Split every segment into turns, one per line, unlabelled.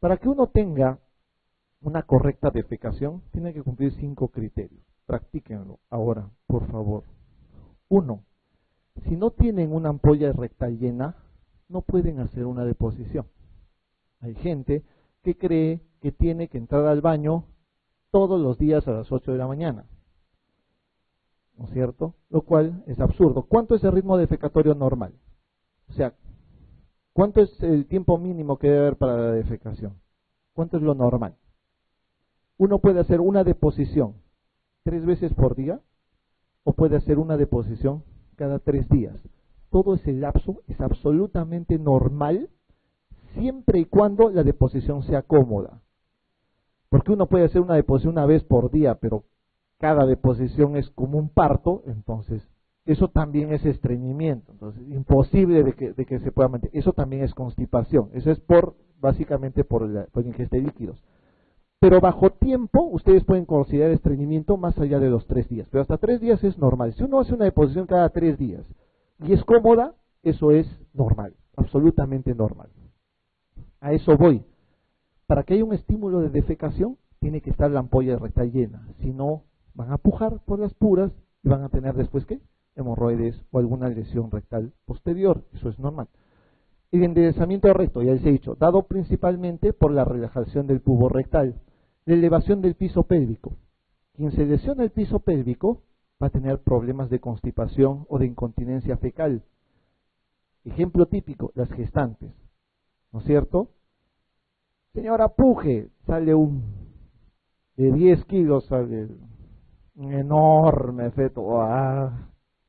Para que uno tenga una correcta defecación, tiene que cumplir 5 criterios. Practíquenlo ahora, por favor. 1. Si no tienen una ampolla rectal llena, no pueden hacer una deposición. Hay gente que cree que tiene que entrar al baño todos los días a las 8 de la mañana, ¿no es cierto? Lo cual es absurdo. ¿Cuánto es el ritmo defecatorio normal? O sea, ¿cuánto es el tiempo mínimo que debe haber para la defecación? ¿Cuánto es lo normal? Uno puede hacer una deposición 3 veces por día o puede hacer una deposición cada 3 días. Todo ese lapso es absolutamente normal siempre y cuando la deposición sea cómoda. Porque uno puede hacer una deposición una vez por día, pero cada deposición es como un parto, entonces eso también es estreñimiento, entonces imposible de que se pueda mantener. Eso también es constipación, eso es básicamente por ingesta de líquidos. Pero bajo tiempo ustedes pueden considerar estreñimiento más allá de los 3 días, pero hasta 3 días es normal. Si uno hace una deposición cada 3 días y es cómoda, eso es normal, absolutamente normal. A eso voy. Para que haya un estímulo de defecación, tiene que estar la ampolla rectal llena. Si no, van a pujar por las puras y van a tener después, ¿qué? Hemorroides o alguna lesión rectal posterior. Eso es normal. El enderezamiento recto, ya les he dicho, dado principalmente por la relajación del pubo rectal. La elevación del piso pélvico. Quien se lesiona el piso pélvico va a tener problemas de constipación o de incontinencia fecal. Ejemplo típico, las gestantes, ¿no es cierto? Señora, puje, sale de 10 kilos, sale un enorme feto,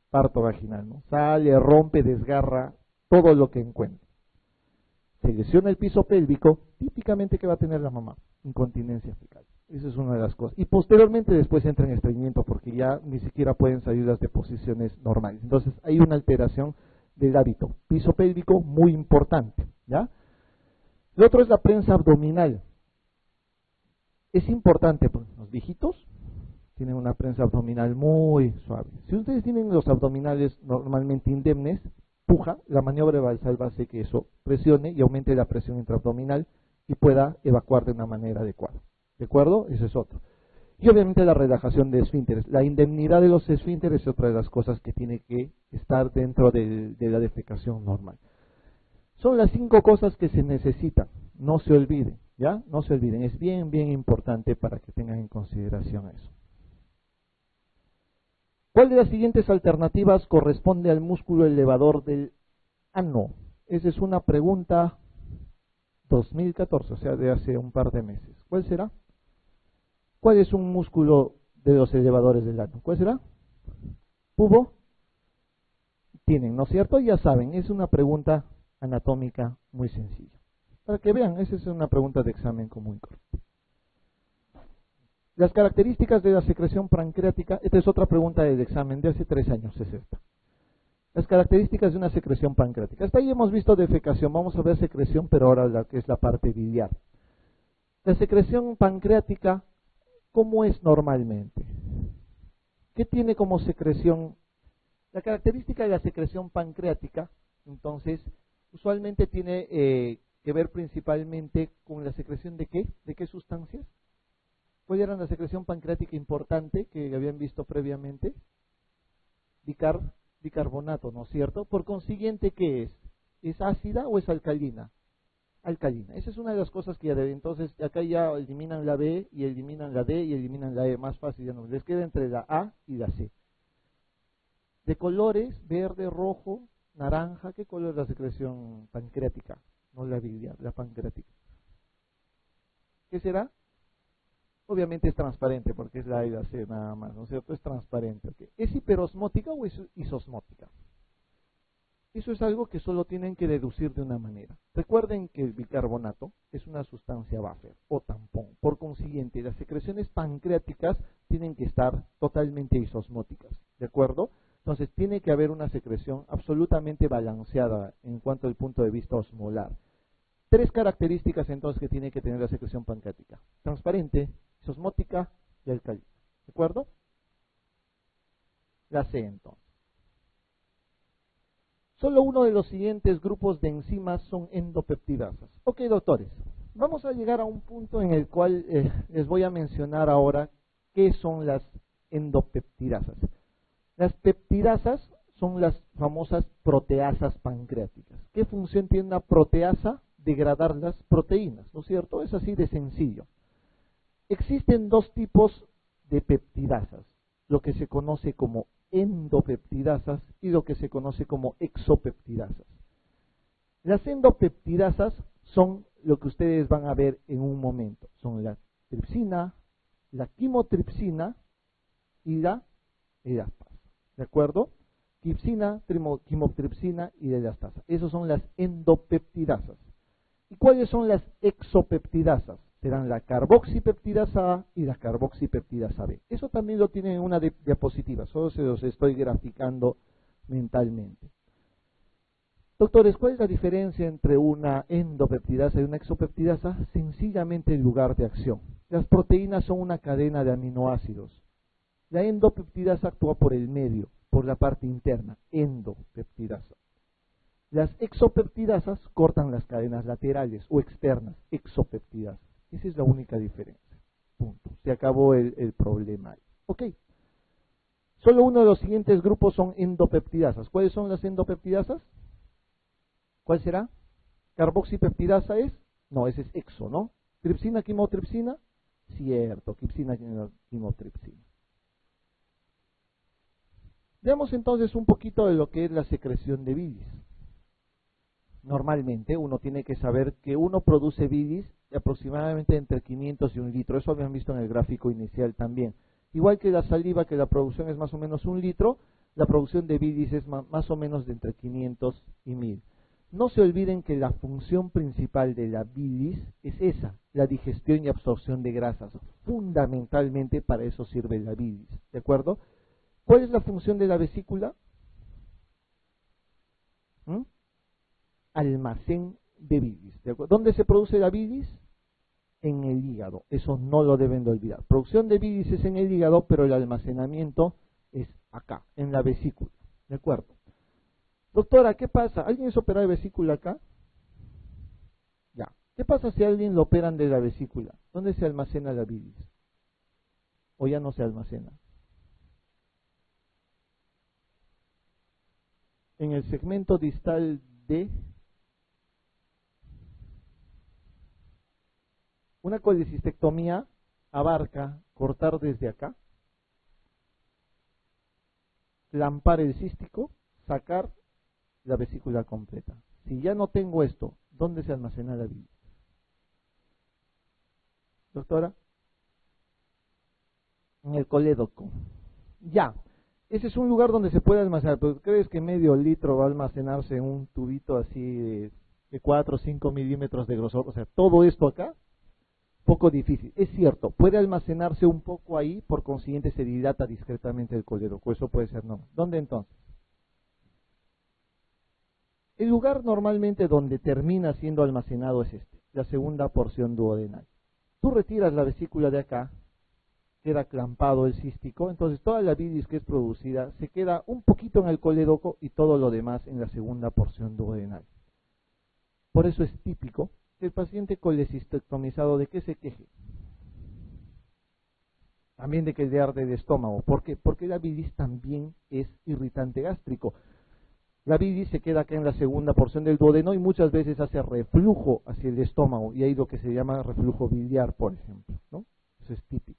parto vaginal, ¿no? Sale, rompe, desgarra todo lo que encuentra. Se lesiona el piso pélvico, típicamente que va a tener la mamá, incontinencia fecal. Esa es una de las cosas. Y posteriormente después entra en estreñimiento porque ya ni siquiera pueden salir las deposiciones normales. Entonces hay una alteración del hábito. Piso pélvico muy importante, ¿ya? Lo otro es la prensa abdominal. Es importante, pues, los viejitos tienen una prensa abdominal muy suave. Si ustedes tienen los abdominales normalmente indemnes, puja, la maniobra basal va a hacer que eso presione y aumente la presión intraabdominal y pueda evacuar de una manera adecuada. ¿De acuerdo? Eso es otro. Y obviamente la relajación de esfínteres. La indemnidad de los esfínteres es otra de las cosas que tiene que estar dentro de la defecación normal. Son las 5 cosas que se necesitan, no se olviden, ¿ya? No se olviden, es bien, bien importante para que tengan en consideración eso. ¿Cuál de las siguientes alternativas corresponde al músculo elevador del ano? Esa es una pregunta 2014, o sea, de hace un par de meses. ¿Cuál será? ¿Cuál es un músculo de los elevadores del ano? ¿Cuál será? ¿Pubo? Tienen, ¿no es cierto? Ya saben, es una pregunta anatómica muy sencilla. Para que vean, esa es una pregunta de examen común y corriente. Las características de la secreción pancreática, esta es otra pregunta del examen de hace 3 años, es esta. Las características de una secreción pancreática. Hasta ahí hemos visto defecación, vamos a ver secreción, pero ahora la que es la parte biliar. La secreción pancreática, ¿cómo es normalmente? ¿Qué tiene como secreción? La característica de la secreción pancreática, entonces, usualmente tiene que ver principalmente con la secreción de ¿qué? ¿De qué sustancias? ¿Cuál era la secreción pancreática importante que habían visto previamente? Bicarbonato, ¿no es cierto? Por consiguiente, ¿qué es? ¿Es ácida o es alcalina? Alcalina. Esa es una de las cosas que ya deben. Entonces, acá ya eliminan la B y eliminan la D y eliminan la E. Más fácil, ya no. Les queda entre la A y la C. De colores, verde, rojo, naranja. ¿Qué color es la secreción pancreática? No la biliar, la pancreática. ¿Qué será? Obviamente es transparente porque es la A y la C nada más, ¿no es cierto? Es transparente. ¿Okay? ¿Es hiperosmótica o es isosmótica? Eso es algo que solo tienen que deducir de una manera. Recuerden que el bicarbonato es una sustancia buffer o tampón. Por consiguiente, las secreciones pancreáticas tienen que estar totalmente isosmóticas. ¿De acuerdo? Entonces, tiene que haber una secreción absolutamente balanceada en cuanto al punto de vista osmolar. 3 características entonces que tiene que tener la secreción pancreática: transparente, isosmótica y alcalina. ¿De acuerdo? La C entonces. Solo uno de los siguientes grupos de enzimas son endopeptidasas. Ok, doctores, vamos a llegar a un punto en el cual les voy a mencionar ahora qué son las endopeptidasas. Las peptidasas son las famosas proteasas pancreáticas. ¿Qué función tiene una proteasa? Degradar las proteínas, ¿no es cierto? Es así de sencillo. Existen dos tipos de peptidasas, lo que se conoce como endopeptidasas y lo que se conoce como exopeptidasas. Las endopeptidasas son lo que ustedes van a ver en un momento. Son la tripsina, la quimotripsina y la elastasa. ¿De acuerdo? Tripsina, quimotripsina y elastasa. Esas son las endopeptidasas. ¿Y cuáles son las exopeptidasas? Serán la carboxipeptidasa A y la carboxipeptidasa B. Eso también lo tienen en una diapositiva, solo se los estoy graficando mentalmente. Doctores, ¿cuál es la diferencia entre una endopeptidasa y una exopeptidasa? Sencillamente el lugar de acción. Las proteínas son una cadena de aminoácidos. La endopeptidasa actúa por el medio, por la parte interna, endopeptidasa. Las exopeptidasas cortan las cadenas laterales o externas, exopeptidasas. Esa es la única diferencia. Punto. Se acabó el problema ahí. Ok. Solo uno de los siguientes grupos son endopeptidasas. ¿Cuáles son las endopeptidasas? ¿Cuál será? ¿Carboxipeptidasa es? No, ese es exo, ¿no? ¿Tripsina, quimotripsina? Cierto, tripsina, quimotripsina. Veamos entonces un poquito de lo que es la secreción de bilis. Normalmente uno tiene que saber que uno produce bilis aproximadamente entre 500 y 1 litro. Eso habían visto en el gráfico inicial también. Igual que la saliva, que la producción es más o menos 1 litro, la producción de bilis es más o menos de entre 500 y 1000. No se olviden que la función principal de la bilis es esa, la digestión y absorción de grasas. Fundamentalmente para eso sirve la bilis, ¿de acuerdo? ¿Cuál es la función de la vesícula? Almacén de bilis. ¿De acuerdo? ¿Dónde se produce la bilis? En el hígado. Eso no lo deben de olvidar. Producción de bilis es en el hígado, pero el almacenamiento es acá, en la vesícula. ¿De acuerdo? Doctora, ¿qué pasa? ¿Alguien es operado de vesícula acá? Ya. ¿Qué pasa si a alguien lo operan de la vesícula? ¿Dónde se almacena la bilis? ¿O ya no se almacena? En el segmento distal de una colecistectomía abarca cortar desde acá, clampar el cístico, sacar la vesícula completa. Si ya no tengo esto, ¿dónde se almacena la bilis? Doctora, en el colédoco. Ya, ese es un lugar donde se puede almacenar, pero ¿crees que medio litro va a almacenarse en un tubito así de 4 o 5 milímetros de grosor? O sea, todo esto acá, poco difícil. Es cierto, puede almacenarse un poco ahí, por consiguiente se dilata discretamente el colédoco, eso puede ser no. ¿Dónde entonces? El lugar normalmente donde termina siendo almacenado es este, la segunda porción duodenal. Tú retiras la vesícula de acá, queda clampado el cístico, entonces toda la bilis que es producida se queda un poquito en el colédoco y todo lo demás en la segunda porción duodenal. Por eso es típico que el paciente colecistectomizado de qué se queje. También de que le arde el estómago. ¿Por qué? Porque la bilis también es irritante gástrico. La bilis se queda acá en la segunda porción del duodeno y muchas veces hace reflujo hacia el estómago y hay lo que se llama reflujo biliar, por ejemplo, ¿no? Eso es típico.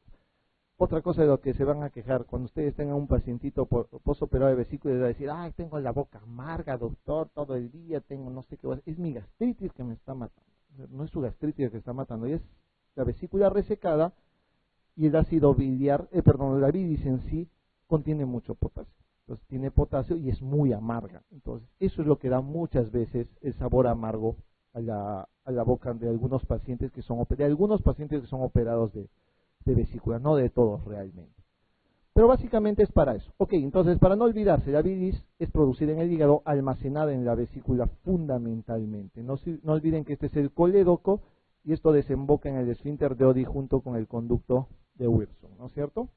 Otra cosa de lo que se van a quejar cuando ustedes tengan un pacientito postoperado de vesícula, les va a decir, ay, tengo la boca amarga, doctor, todo el día tengo no sé qué, es mi gastritis que me está matando. No es su gastritis que está matando, es la vesícula resecada y el ácido biliar, la bilis en sí contiene mucho potasio. Entonces tiene potasio y es muy amarga. Entonces eso es lo que da muchas veces el sabor amargo a la boca de algunos pacientes que son operados de vesícula, no de todos realmente. Pero básicamente es para eso. Ok, entonces para no olvidarse, la bilis es producida en el hígado, almacenada en la vesícula fundamentalmente. No olviden que este es el colédoco y esto desemboca en el esfínter de Oddi junto con el conducto de Wilson, ¿no es cierto?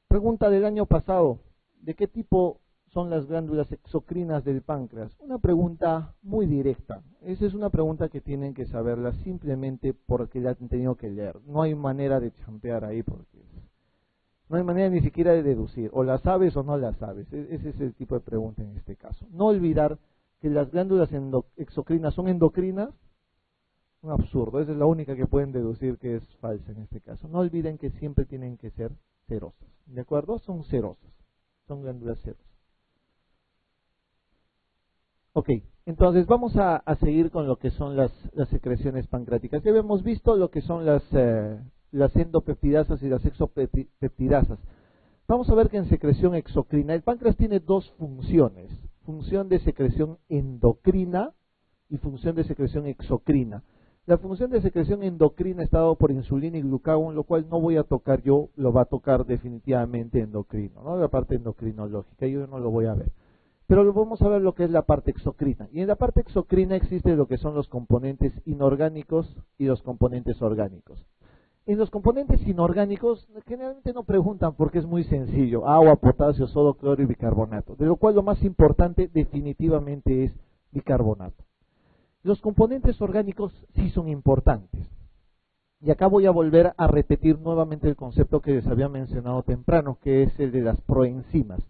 Pregunta del año pasado, ¿de qué tipo son las glándulas exocrinas del páncreas? Una pregunta muy directa. Esa es una pregunta que tienen que saberla simplemente porque la han tenido que leer. No hay manera de champear ahí porque no hay manera ni siquiera de deducir. O la sabes o no la sabes. Ese es el tipo de pregunta en este caso. No olvidar que las glándulas exocrinas son endocrinas. Un absurdo. Esa es la única que pueden deducir que es falsa en este caso. No olviden que siempre tienen que ser serosas. ¿De acuerdo? Son serosas. Son glándulas serosas. Ok, entonces vamos a seguir con lo que son las secreciones pancreáticas. Ya habíamos visto lo que son las endopeptidasas y las exopeptidasas. Vamos a ver que en secreción exocrina, el páncreas tiene dos funciones, función de secreción endocrina y función de secreción exocrina. La función de secreción endocrina está dado por insulina y glucagón, lo cual no voy a tocar yo, lo va a tocar definitivamente endocrino, ¿no? La parte endocrinológica, yo no lo voy a ver. Pero vamos a ver lo que es la parte exocrina. Y en la parte exocrina existe lo que son los componentes inorgánicos y los componentes orgánicos. En los componentes inorgánicos generalmente no preguntan porque es muy sencillo. Agua, potasio, sodio, cloro y bicarbonato. De lo cual lo más importante definitivamente es bicarbonato. Los componentes orgánicos sí son importantes. Y acá voy a volver a repetir nuevamente el concepto que les había mencionado temprano, que es el de las proenzimas.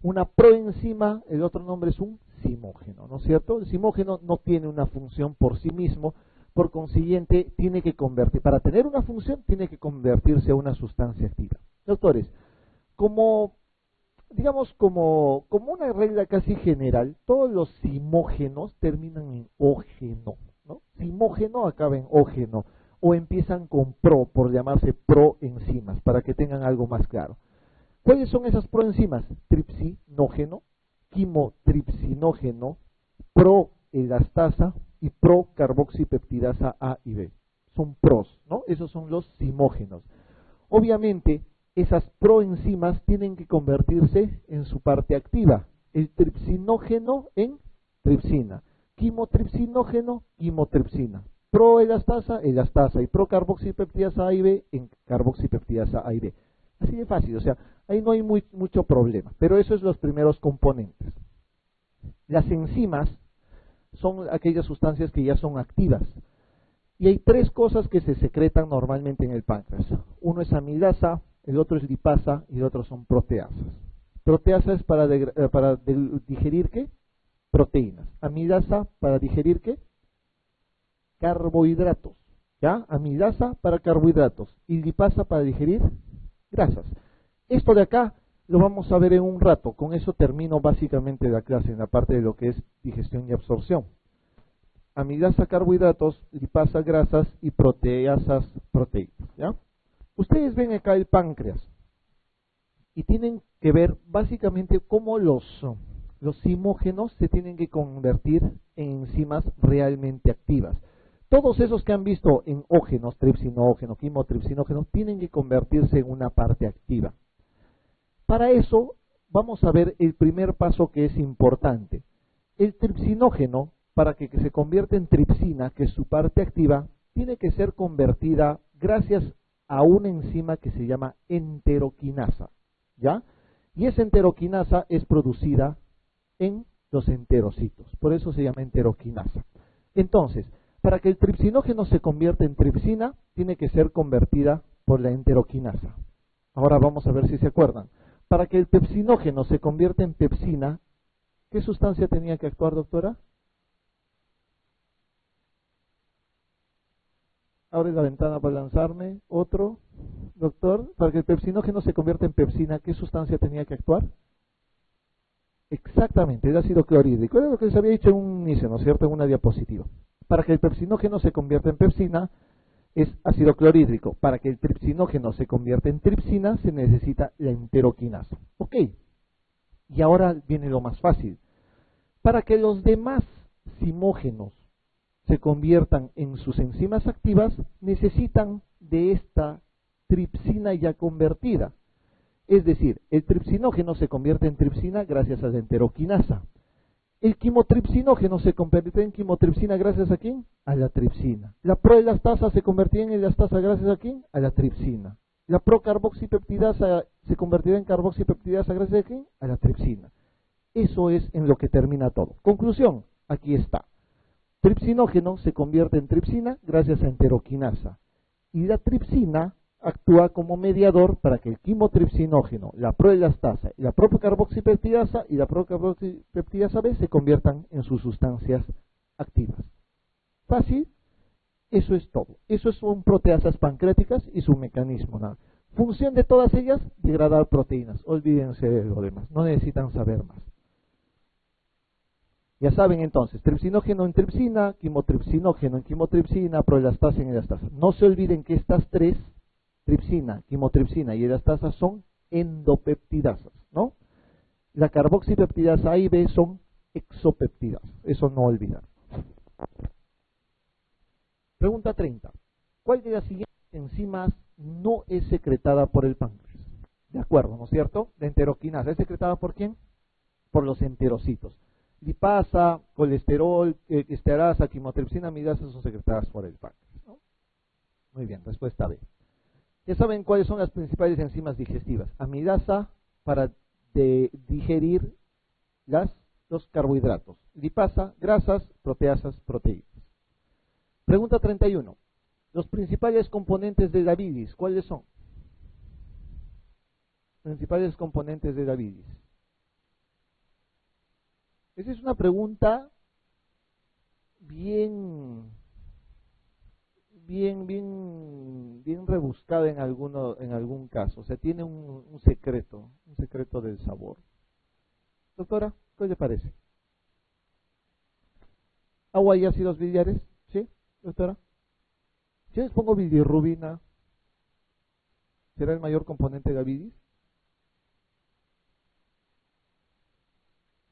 Una proenzima, el otro nombre es un zimógeno, ¿no es cierto? El zimógeno no tiene una función por sí mismo, por consiguiente tiene que para tener una función tiene que convertirse a una sustancia activa. Doctores, digamos como una regla casi general, todos los zimógenos terminan en ógeno, ¿no? Zimógeno acaba en ógeno, o empiezan con pro, por llamarse proenzimas, para que tengan algo más claro. ¿Cuáles son esas proenzimas? Tripsinógeno, quimotripsinógeno, proelastasa y procarboxipeptidasa A y B. Son pros, ¿no? Esos son los zimógenos. Obviamente, esas proenzimas tienen que convertirse en su parte activa. El tripsinógeno en tripsina, quimotripsinógeno, quimotripsina. Proelastasa, elastasa y procarboxipeptidasa A y B en carboxipeptidasa A y B. Así de fácil, o sea, ahí no hay mucho problema, pero eso es los primeros componentes. Las enzimas son aquellas sustancias que ya son activas, y hay tres cosas que se secretan normalmente en el páncreas. Uno es amilasa, el otro es lipasa y el otro son proteasas. Proteasa es para digerir ¿qué? Proteínas. Amilasa para digerir ¿qué? Carbohidratos. ¿Ya? Amilasa para carbohidratos y lipasa para digerir grasas. Esto de acá lo vamos a ver en un rato. Con eso termino básicamente la clase en la parte de lo que es digestión y absorción. Amilasa, carbohidratos, lipasa, grasas y proteasas, proteínas. ¿Ya? Ustedes ven acá el páncreas y tienen que ver básicamente cómo los zimógenos se tienen que convertir en enzimas realmente activas. Todos esos que han visto en ógenos, tripsinógeno, quimotripsinógeno, tienen que convertirse en una parte activa. Para eso vamos a ver el primer paso que es importante. El tripsinógeno, para que se convierta en tripsina, que es su parte activa, tiene que ser convertida gracias a una enzima que se llama enteroquinasa, ¿ya? Y esa enteroquinasa es producida en los enterocitos, por eso se llama enteroquinasa. Entonces, para que el tripsinógeno se convierta en tripsina, tiene que ser convertida por la enteroquinasa. Ahora vamos a ver si se acuerdan. Para que el pepsinógeno se convierta en pepsina, ¿qué sustancia tenía que actuar, doctora? Abre la ventana para lanzarme. Otro, doctor. Para que el pepsinógeno se convierta en pepsina, ¿qué sustancia tenía que actuar? Exactamente, el ácido clorhídrico. Era lo que les había dicho en un inicio, ¿no es cierto? En una diapositiva. Para que el pepsinógeno se convierta en pepsina, es ácido clorhídrico. Para que el tripsinógeno se convierta en tripsina, se necesita la enteroquinasa. Ok. Y ahora viene lo más fácil. Para que los demás zimógenos se conviertan en sus enzimas activas, necesitan de esta tripsina ya convertida. Es decir, el tripsinógeno se convierte en tripsina gracias a la enteroquinasa. El quimotripsinógeno se convierte en quimotripsina gracias a ¿quién? A la tripsina. La proelastasa se convertirá en elastasa gracias a ¿quién? A la tripsina. La procarboxipeptidasa se convertirá en carboxipeptidasa gracias a ¿quién? A la tripsina. Eso es en lo que termina todo. Conclusión, aquí está. Tripsinógeno se convierte en tripsina gracias a enteroquinasa. Y la tripsina actúa como mediador para que el quimotripsinógeno, la proelastasa y la procarboxipeptidasa y la procarboxipeptidasa B se conviertan en sus sustancias activas. Fácil, eso es todo. Eso son proteasas pancreáticas y su mecanismo. Nada. Función de todas ellas, degradar proteínas. Olvídense de lo demás, no necesitan saber más. Ya saben entonces, tripsinógeno en tripsina, quimotripsinógeno en quimotripsina, proelastasa en elastasa. No se olviden que estas tres, tripsina, quimotripsina y elastasa, son endopeptidasas, ¿no? La carboxipeptidasa A y B son exopeptidasas, eso no olvidar. Pregunta 30. ¿Cuál de las siguientes enzimas no es secretada por el páncreas? De acuerdo, ¿no es cierto? La enteroquinasa, ¿es secretada por quién? Por los enterocitos. Lipasa, colesterol, esterasa, quimotripsina, amidasa son secretadas por el páncreas, ¿no? Muy bien, respuesta B. Ya saben cuáles son las principales enzimas digestivas. Amidasa para digerir los carbohidratos. Lipasa, grasas, proteasas, proteínas. Pregunta 31. Los principales componentes de la bilis, ¿cuáles son? Principales componentes de la bilis. Esa es una pregunta bien rebuscada en algún caso. O sea, tiene un secreto del sabor. Doctora, ¿qué le parece? ¿Agua y ácidos biliares? ¿Sí, doctora? Si les pongo bilirrubina, ¿será el mayor componente de la bilis?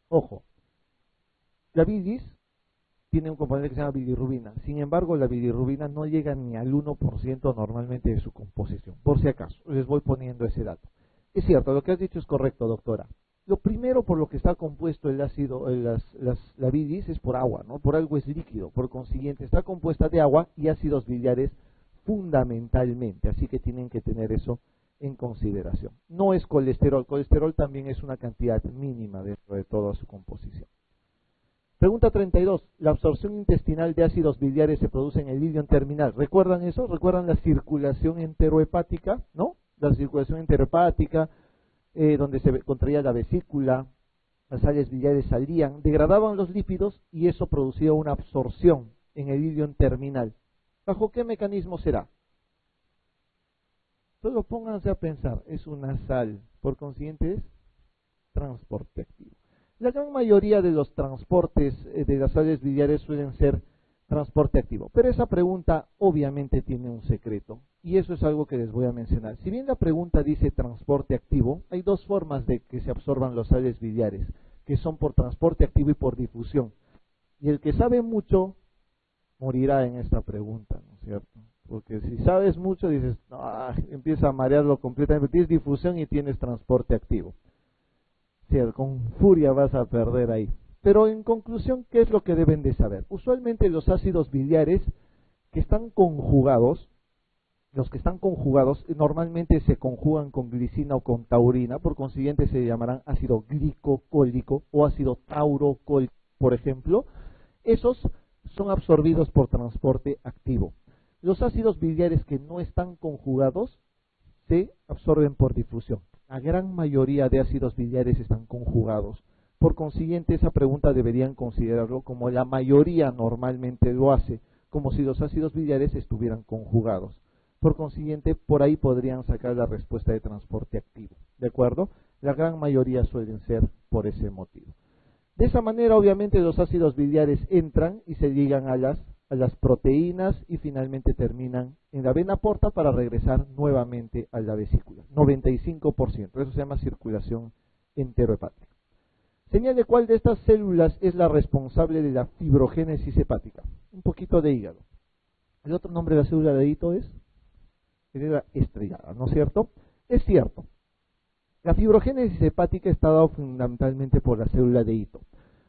Ojo. La bilis tiene un componente que se llama bilirrubina. Sin embargo, la bilirrubina no llega ni al 1% normalmente de su composición. Por si acaso, les voy poniendo ese dato. Es cierto, lo que has dicho es correcto, doctora. Lo primero por lo que está compuesto el ácido, la bilis es por agua, ¿no? Por algo es líquido. Por consiguiente, está compuesta de agua y ácidos biliares fundamentalmente. Así que tienen que tener eso en consideración. No es colesterol. Colesterol también es una cantidad mínima dentro de toda su composición. Pregunta 32. La absorción intestinal de ácidos biliares se produce en el ilion terminal. ¿Recuerdan eso? ¿Recuerdan la circulación enterohepática? ¿No? La circulación enterohepática, donde se contraía la vesícula, las sales biliares salían, degradaban los lípidos y eso producía una absorción en el ilion terminal. ¿Bajo qué mecanismo será? Solo pónganse a pensar, es una sal, por consiguiente es transporte activo. La gran mayoría de los transportes de las sales biliares suelen ser transporte activo, pero esa pregunta obviamente tiene un secreto y eso es algo que les voy a mencionar. Si bien la pregunta dice transporte activo, hay dos formas de que se absorban las sales biliares, que son por transporte activo y por difusión. Y el que sabe mucho morirá en esta pregunta, ¿no es cierto? Porque si sabes mucho dices, empieza a marearlo completamente, tienes difusión y tienes transporte activo. Con furia vas a perder ahí. Pero en conclusión, ¿qué es lo que deben de saber? Usualmente los ácidos biliares que están conjugados, los que están conjugados normalmente se conjugan con glicina o con taurina, por consiguiente se llamarán ácido glicocólico o ácido taurocólico, por ejemplo. Esos son absorbidos por transporte activo. Los ácidos biliares que no están conjugados se absorben por difusión. La gran mayoría de ácidos biliares están conjugados. Por consiguiente, esa pregunta deberían considerarlo como la mayoría normalmente lo hace, como si los ácidos biliares estuvieran conjugados. Por consiguiente, por ahí podrían sacar la respuesta de transporte activo. ¿De acuerdo? La gran mayoría suelen ser por ese motivo. De esa manera, obviamente, los ácidos biliares entran y se ligan a las proteínas y finalmente terminan en la vena porta para regresar nuevamente a la vesícula. 95%. Eso se llama circulación enterohepática. Señale cuál de estas células es la responsable de la fibrogénesis hepática. Un poquito de hígado. El otro nombre de la célula de hito es célula estrellada, ¿no es cierto? Es cierto. La fibrogénesis hepática está dada fundamentalmente por la célula de hito.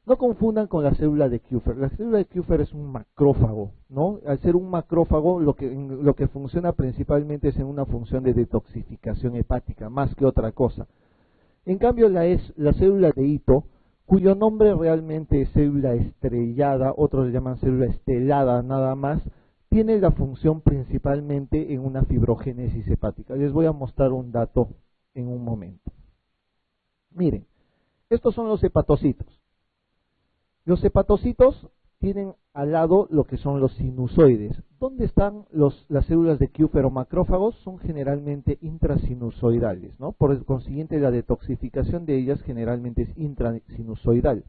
No confundan con la célula de Kupffer. La célula de Kupffer es un macrófago, ¿no? Al ser un macrófago, lo que funciona principalmente es en una función de detoxificación hepática, más que otra cosa. En cambio, la célula de hito cuyo nombre realmente es célula estrellada, otros le llaman célula estelada nada más, tiene la función principalmente en una fibrogénesis hepática. Les voy a mostrar un dato en un momento. Miren, estos son los hepatocitos. Los hepatocitos tienen al lado lo que son los sinusoides. ¿Dónde están las células de Kupffer o macrófagos? Son generalmente intrasinusoidales, ¿no? Por el consiguiente, la detoxificación de ellas generalmente es intrasinusoidal.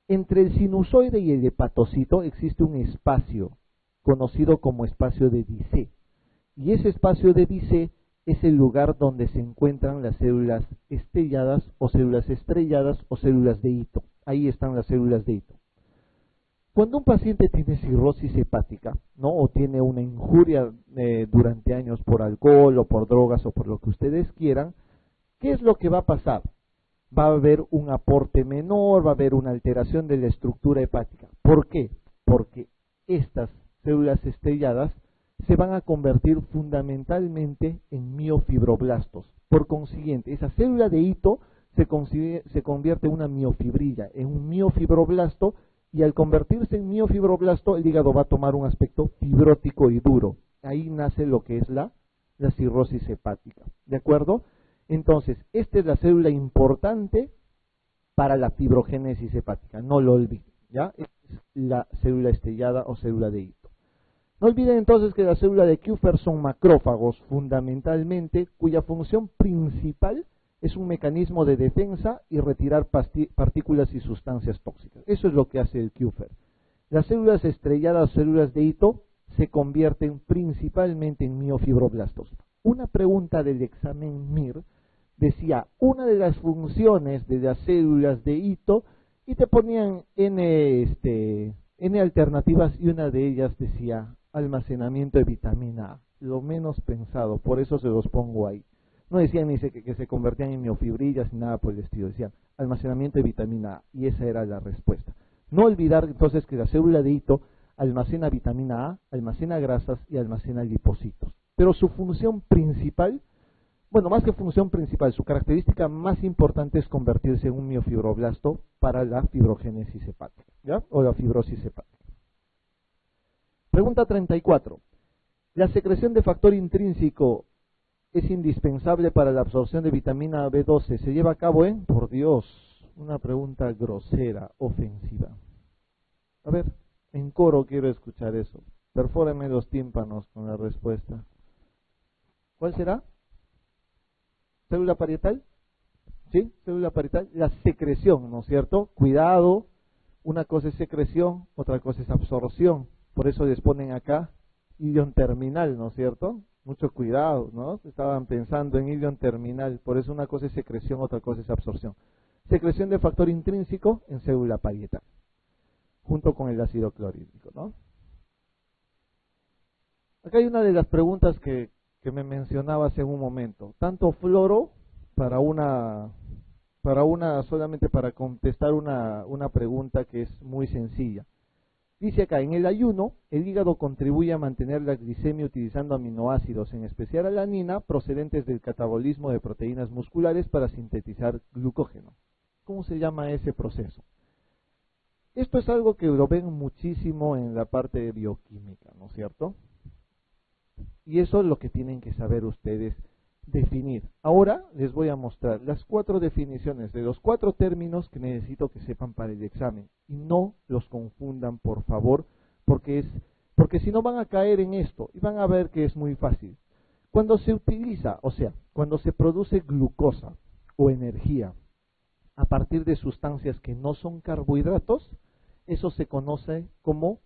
Entre el sinusoide y el hepatocito existe un espacio conocido como espacio de Dissé. Y ese espacio de Dissé es el lugar donde se encuentran las células estelladas o células estrelladas o células de Ito. Ahí están las células de Ito. Cuando un paciente tiene cirrosis hepática, ¿no? O tiene una injuria durante años por alcohol o por drogas o por lo que ustedes quieran, ¿qué es lo que va a pasar? Va a haber un aporte menor, va a haber una alteración de la estructura hepática. ¿Por qué? Porque estas células estrelladas se van a convertir fundamentalmente en miofibroblastos. Por consiguiente, esa célula de Ito se convierte en una miofibrilla, en un miofibroblasto, y al convertirse en miofibroblasto, el hígado va a tomar un aspecto fibrótico y duro. Ahí nace lo que es la cirrosis hepática. ¿De acuerdo? Entonces, esta es la célula importante para la fibrogénesis hepática. No lo olviden, ¿ya? Es la célula estrellada o célula de Ito. No olviden entonces que la célula de Kupffer son macrófagos, fundamentalmente, cuya función principal es un mecanismo de defensa y retirar partículas y sustancias tóxicas. Eso es lo que hace el Kupffer. Las células estrelladas o células de Ito se convierten principalmente en miofibroblastos. Una pregunta del examen MIR decía, una de las funciones de las células de Ito, y te ponían N alternativas, y una de ellas decía almacenamiento de vitamina A, lo menos pensado, por eso se los pongo ahí. No decían ni que se convertían en miofibrillas ni nada por el estilo, decían almacenamiento de vitamina A, y esa era la respuesta. No olvidar entonces que la célula de Ito almacena vitamina A, almacena grasas y almacena lipocitos. Pero su función principal, bueno, más que función principal, su característica más importante es convertirse en un miofibroblasto para la fibrogénesis hepática, ¿ya? O la fibrosis hepática. Pregunta 34. ¿La secreción de factor intrínseco es indispensable para la absorción de vitamina B12? ¿Se lleva a cabo en? Por Dios, una pregunta grosera, ofensiva. A ver, en coro quiero escuchar eso. Perfóreme los tímpanos con la respuesta. ¿Cuál será? ¿Célula parietal? ¿Sí? ¿Célula parietal? La secreción, ¿no es cierto? Cuidado, una cosa es secreción, otra cosa es absorción. Por eso les ponen acá ilion terminal, ¿no es cierto? Mucho cuidado, ¿no? Estaban pensando en ilion terminal, por eso una cosa es secreción, otra cosa es absorción. Secreción de factor intrínseco en célula parietal, junto con el ácido clorhídrico, ¿no? Acá hay una de las preguntas que me mencionabas en un momento. Tanto fluoro solamente para contestar una pregunta que es muy sencilla. Dice acá, en el ayuno, el hígado contribuye a mantener la glicemia utilizando aminoácidos, en especial alanina, procedentes del catabolismo de proteínas musculares para sintetizar glucógeno. ¿Cómo se llama ese proceso? Esto es algo que lo ven muchísimo en la parte de bioquímica, ¿no es cierto? Y eso es lo que tienen que saber ustedes definir. Ahora les voy a mostrar las 4 definiciones de los 4 términos que necesito que sepan para el examen. Y no los confundan, por favor, porque si no van a caer en esto y van a ver que es muy fácil. Cuando se utiliza, o sea, cuando se produce glucosa o energía a partir de sustancias que no son carbohidratos, eso se conoce como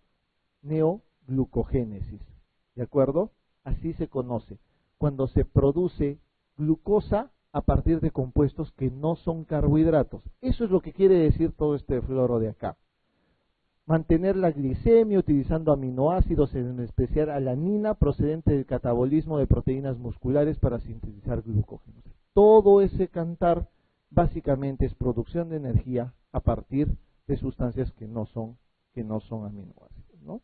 neoglucogénesis. ¿De acuerdo? Así se conoce. Cuando se produce glucosa a partir de compuestos que no son carbohidratos. Eso es lo que quiere decir todo este fluoro de acá. Mantener la glicemia utilizando aminoácidos, en especial alanina, procedente del catabolismo de proteínas musculares para sintetizar glucógeno. Todo ese cantar básicamente es producción de energía a partir de sustancias que no son aminoácidos, ¿no?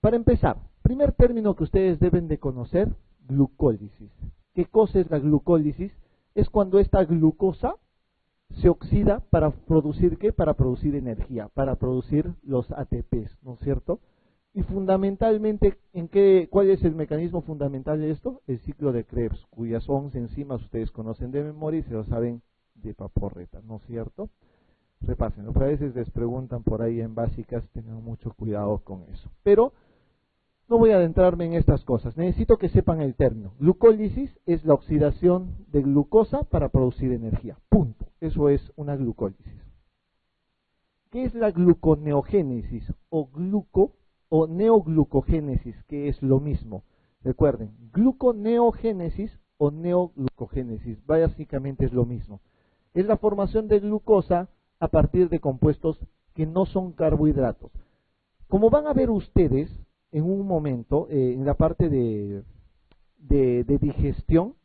Para empezar, primer término que ustedes deben de conocer, glucólisis. ¿Qué cosa es la glucólisis? Es cuando esta glucosa se oxida para producir ¿qué? Para producir energía, para producir los ATPs, ¿no es cierto? Y fundamentalmente, ¿cuál es el mecanismo fundamental de esto? El ciclo de Krebs, cuyas 11 enzimas ustedes conocen de memoria y se lo saben de paporreta, ¿no es cierto? Repásenlo, a veces les preguntan por ahí en básicas, tengan mucho cuidado con eso. Pero no voy a adentrarme en estas cosas, necesito que sepan el término. Glucólisis es la oxidación de glucosa para producir energía, punto. Eso es una glucólisis. ¿Qué es la gluconeogénesis o neoglucogénesis, que es lo mismo? Recuerden, gluconeogénesis o neoglucogénesis, básicamente es lo mismo. Es la formación de glucosa a partir de compuestos que no son carbohidratos. Como van a ver ustedes en un momento, en la parte de digestión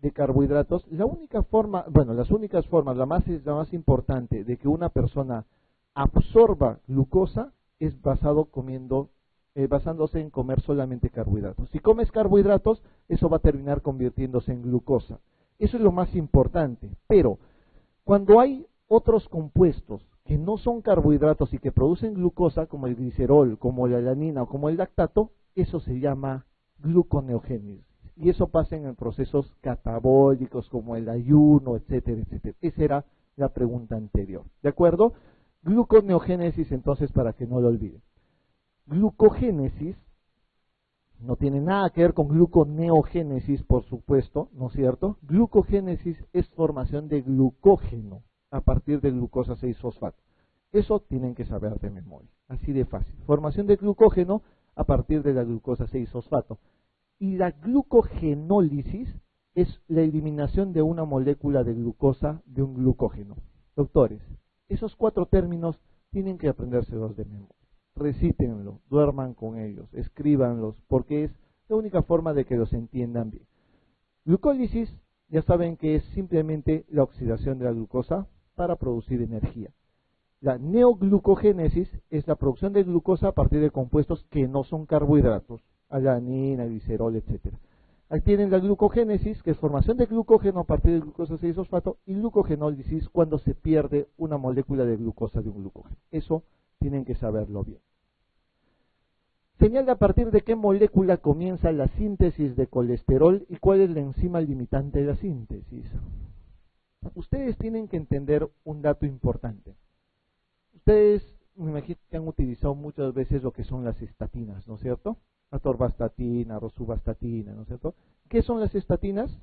de carbohidratos, la única forma, bueno, las únicas formas, la más importante de que una persona absorba glucosa es basándose en comer solamente carbohidratos. Si comes carbohidratos, eso va a terminar convirtiéndose en glucosa. Eso es lo más importante. Pero cuando hay otros compuestos que no son carbohidratos y que producen glucosa, como el glicerol, como la alanina o como el lactato, eso se llama gluconeogénesis. Y eso pasa en procesos catabólicos como el ayuno, etcétera, etcétera. Esa era la pregunta anterior. ¿De acuerdo? Gluconeogénesis, entonces, para que no lo olviden. Glucogénesis no tiene nada que ver con gluconeogénesis, por supuesto, ¿no es cierto? Glucogénesis es formación de glucógeno a partir de glucosa 6-fosfato. Eso tienen que saber de memoria, así de fácil. Formación de glucógeno a partir de la glucosa 6-fosfato. Y la glucogenólisis es la eliminación de una molécula de glucosa de un glucógeno. Doctores, esos 4 términos tienen que aprendérselos de memoria. Recítenlo, duerman con ellos, escríbanlos, porque es la única forma de que los entiendan bien. Glucólisis, ya saben que es simplemente la oxidación de la glucosa para producir energía. La neoglucogénesis es la producción de glucosa a partir de compuestos que no son carbohidratos, alanina, glicerol, etc. Ahí tienen la glucogénesis, que es formación de glucógeno a partir de glucosa 6-fosfato, y glucogenólisis cuando se pierde una molécula de glucosa de un glucógeno. Eso tienen que saberlo bien. Señala a partir de qué molécula comienza la síntesis de colesterol y cuál es la enzima limitante de la síntesis. Ustedes tienen que entender un dato importante. Ustedes, me imagino que han utilizado muchas veces lo que son las estatinas, ¿no es cierto? Atorvastatina, rosuvastatina, ¿no es cierto? ¿Qué son las estatinas?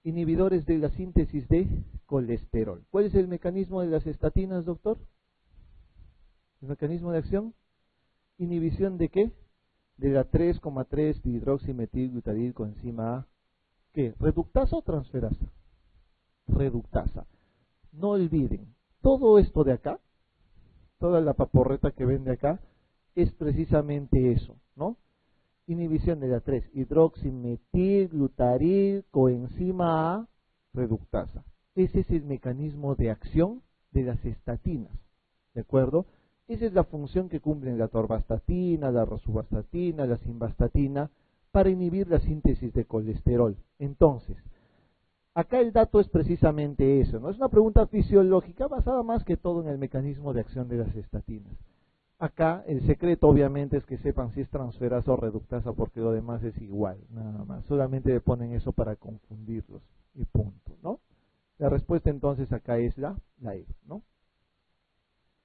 Inhibidores de la síntesis de colesterol. ¿Cuál es el mecanismo de las estatinas, doctor? ¿El mecanismo de acción? ¿Inhibición de qué? De la 3,3 dihidroximetilglutariil coenzima A. ¿Qué? ¿Reductasa o transferasa? Reductasa. No olviden, todo esto de acá, toda la paporreta que ven de acá, es precisamente eso, ¿no? Inhibición de la 3-hidroximetilglutaril coenzima A, reductasa. Ese es el mecanismo de acción de las estatinas, ¿de acuerdo? Esa es la función que cumplen la atorvastatina, la rosuvastatina, la simvastatina, para inhibir la síntesis de colesterol. Entonces, acá el dato es precisamente eso, ¿no? Es una pregunta fisiológica basada más que todo en el mecanismo de acción de las estatinas. Acá el secreto obviamente es que sepan si es transferasa o reductasa, porque lo demás es igual, nada más. Solamente le ponen eso para confundirlos y punto, ¿no? La respuesta entonces acá es la E, ¿no?